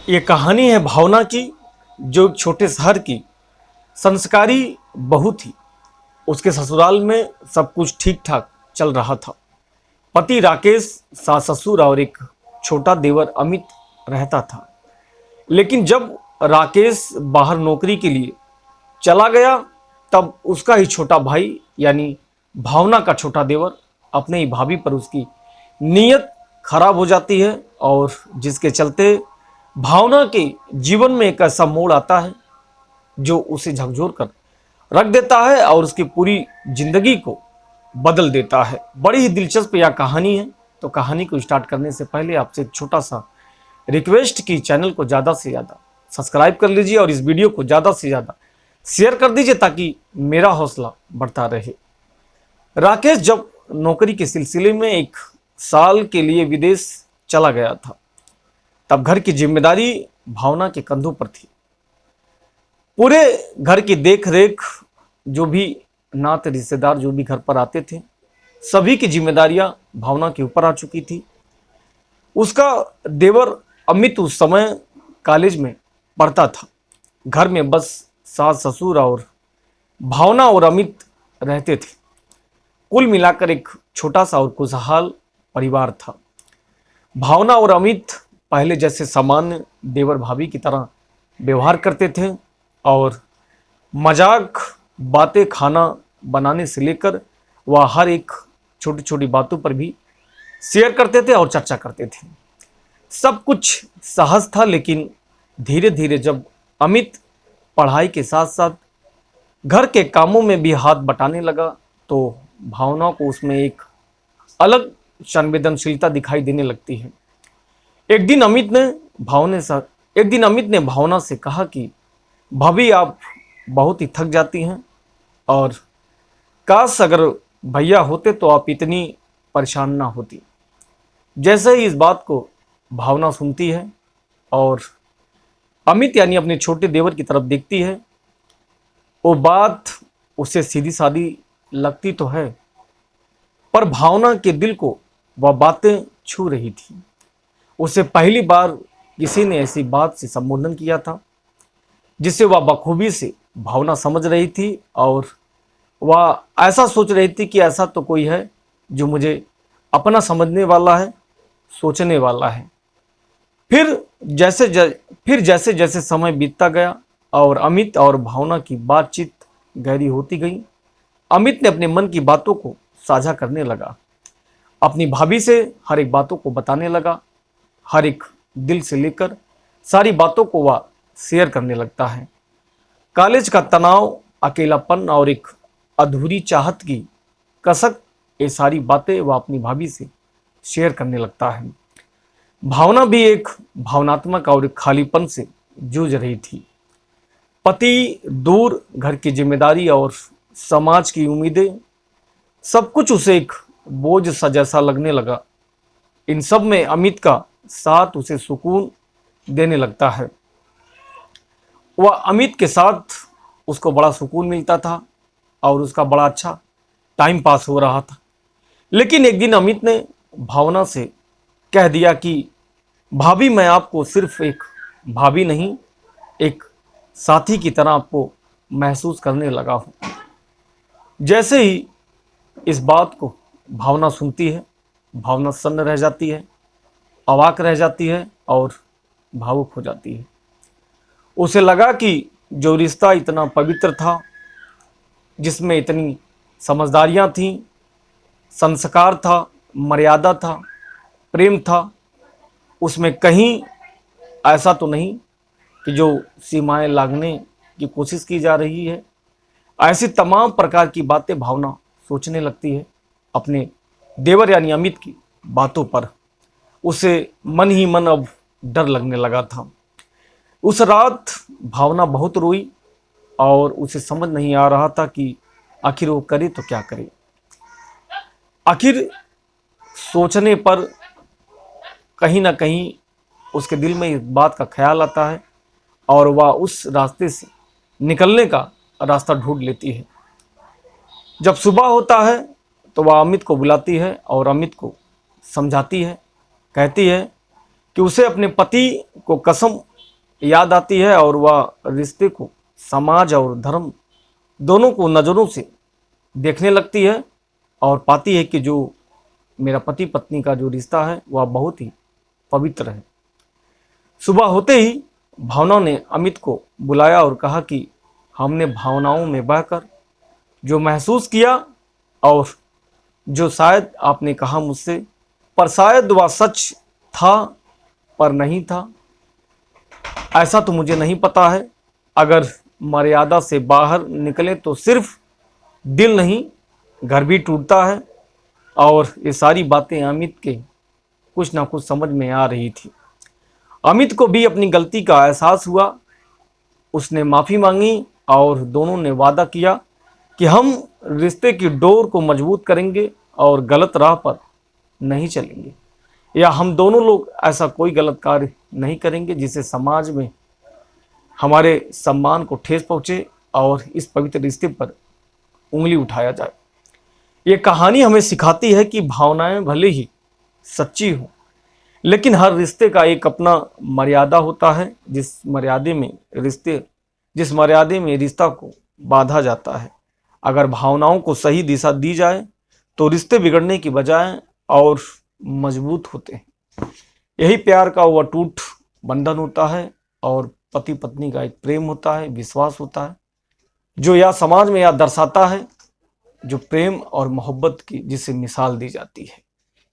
ये कहानी है भावना की, जो एक छोटे शहर की संस्कारी बहू थी। उसके ससुराल में सब कुछ ठीक ठाक चल रहा था। पति राकेश, सास ससुर और एक छोटा देवर अमित रहता था। लेकिन जब राकेश बाहर नौकरी के लिए चला गया, तब उसका ही छोटा भाई यानी भावना का छोटा देवर अपने ही भाभी पर उसकी नीयत खराब हो जाती है, और जिसके चलते भावना के जीवन में एक ऐसा मोड़ आता है जो उसे झकझोर कर रख देता है और उसकी पूरी जिंदगी को बदल देता है। बड़ी ही दिलचस्प यह कहानी है। तो कहानी को स्टार्ट करने से पहले आपसे एक छोटा सा रिक्वेस्ट कि चैनल को ज़्यादा से ज़्यादा सब्सक्राइब कर लीजिए और इस वीडियो को ज़्यादा से ज़्यादा शेयर कर दीजिए ताकि मेरा हौसला बढ़ता रहे। राकेश जब नौकरी के सिलसिले में एक साल के लिए विदेश चला गया था, तब घर की जिम्मेदारी भावना के कंधों पर थी। पूरे घर की देख रेख, जो भी नाते रिश्तेदार जो भी घर पर आते थे, सभी की जिम्मेदारियां भावना के ऊपर आ चुकी थी। उसका देवर अमित उस समय कॉलेज में पढ़ता था। घर में बस सास ससुर और भावना और अमित रहते थे। कुल मिलाकर एक छोटा सा और खुशहाल परिवार था। भावना और अमित पहले जैसे सामान्य देवर भाभी की तरह व्यवहार करते थे और मजाक, बातें, खाना बनाने से लेकर वह हर एक छोटी छोटी बातों पर भी शेयर करते थे और चर्चा करते थे। सब कुछ सहज था, लेकिन धीरे धीरे जब अमित पढ़ाई के साथ साथ घर के कामों में भी हाथ बटाने लगा, तो भावना को उसमें एक अलग संवेदनशीलता दिखाई देने लगती है। एक दिन अमित ने भावना से कहा कि भाभी, आप बहुत ही थक जाती हैं और काश अगर भैया होते तो आप इतनी परेशान ना होती। जैसे ही इस बात को भावना सुनती है और अमित यानी अपने छोटे देवर की तरफ देखती है, वो बात उसे सीधी सादी लगती तो है, पर भावना के दिल को वह बातें छू रही थी। उसे पहली बार किसी ने ऐसी बात से संबोधन किया था जिसे वह बखूबी से भावना समझ रही थी, और वह ऐसा सोच रही थी कि ऐसा तो कोई है जो मुझे अपना समझने वाला है, सोचने वाला है। फिर जैसे जैसे समय बीतता गया और अमित और भावना की बातचीत गहरी होती गई, अमित ने अपने मन की बातों को साझा करने लगा। अपनी भाभी से हर एक बातों को बताने लगा। हर एक दिल से लेकर सारी बातों को वह शेयर करने लगता है। कॉलेज का तनाव, अकेलापन और एक अधूरी चाहत की कसक, ये सारी बातें वह अपनी भाभी से शेयर करने लगता है। भावना भी एक भावनात्मक और एक खालीपन से जूझ रही थी। पति दूर, घर की जिम्मेदारी और समाज की उम्मीदें, सब कुछ उसे एक बोझ सा जैसा लगने लगा। इन सब में अमित का साथ उसे सुकून देने लगता है। वह अमित के साथ उसको बड़ा सुकून मिलता था और उसका बड़ा अच्छा टाइम पास हो रहा था। लेकिन एक दिन अमित ने भावना से कह दिया कि भाभी, मैं आपको सिर्फ एक भाभी नहीं, एक साथी की तरह आपको महसूस करने लगा हूँ। जैसे ही इस बात को भावना सुनती है, भावना सन्न रह जाती है, अवाक रह जाती है और भावुक हो जाती है। उसे लगा कि जो रिश्ता इतना पवित्र था, जिसमें इतनी समझदारियां थीं, संस्कार था, मर्यादा था, प्रेम था, उसमें कहीं ऐसा तो नहीं कि जो सीमाएं लांघने की कोशिश की जा रही है। ऐसी तमाम प्रकार की बातें भावना सोचने लगती है अपने देवर यानी अमित की बातों पर। उसे मन ही मन अब डर लगने लगा था। उस रात भावना बहुत रोई और उसे समझ नहीं आ रहा था कि आखिर वो करे तो क्या करे। आखिर सोचने पर कहीं ना कहीं उसके दिल में इस बात का ख्याल आता है और वह उस रास्ते से निकलने का रास्ता ढूंढ लेती है। जब सुबह होता है तो वह अमित को बुलाती है और अमित को समझाती है, कहती है कि उसे अपने पति को कसम याद आती है और वह रिश्ते को समाज और धर्म दोनों को नज़रों से देखने लगती है और पाती है कि जो मेरा पति पत्नी का जो रिश्ता है वह बहुत ही पवित्र है। सुबह होते ही भावना ने अमित को बुलाया और कहा कि हमने भावनाओं में बहकर जो महसूस किया और जो शायद आपने कहा मुझसे, पर शायद वह सच था पर नहीं था, ऐसा तो मुझे नहीं पता है। अगर मर्यादा से बाहर निकले तो सिर्फ दिल नहीं घर भी टूटता है। और ये सारी बातें अमित के कुछ ना कुछ समझ में आ रही थी। अमित को भी अपनी गलती का एहसास हुआ। उसने माफ़ी मांगी और दोनों ने वादा किया कि हम रिश्ते की डोर को मजबूत करेंगे और गलत राह पर नहीं चलेंगे, या हम दोनों लोग ऐसा कोई गलत कार्य नहीं करेंगे जिससे समाज में हमारे सम्मान को ठेस पहुँचे और इस पवित्र रिश्ते पर उंगली उठाया जाए। ये कहानी हमें सिखाती है कि भावनाएं भले ही सच्ची हों, लेकिन हर रिश्ते का एक अपना मर्यादा होता है। जिस मर्यादे में रिश्ता को बांधा जाता है। अगर भावनाओं को सही दिशा दी जाए तो रिश्ते बिगड़ने की बजाय और मजबूत होते हैं। यही प्यार का वो अटूट बंधन होता है और पति पत्नी का एक प्रेम होता है, विश्वास होता है, जो या समाज में या दर्शाता है जो प्रेम और मोहब्बत की जिसे मिसाल दी जाती है।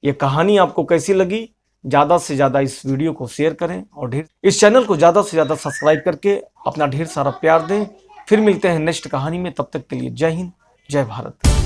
ये कहानी आपको कैसी लगी? ज़्यादा से ज़्यादा इस वीडियो को शेयर करें और इस चैनल को ज़्यादा से ज़्यादा सब्सक्राइब करके अपना ढेर सारा प्यार दें। फिर मिलते हैं नेक्स्ट कहानी में, तब तक के लिए जय हिंद, जय भारत।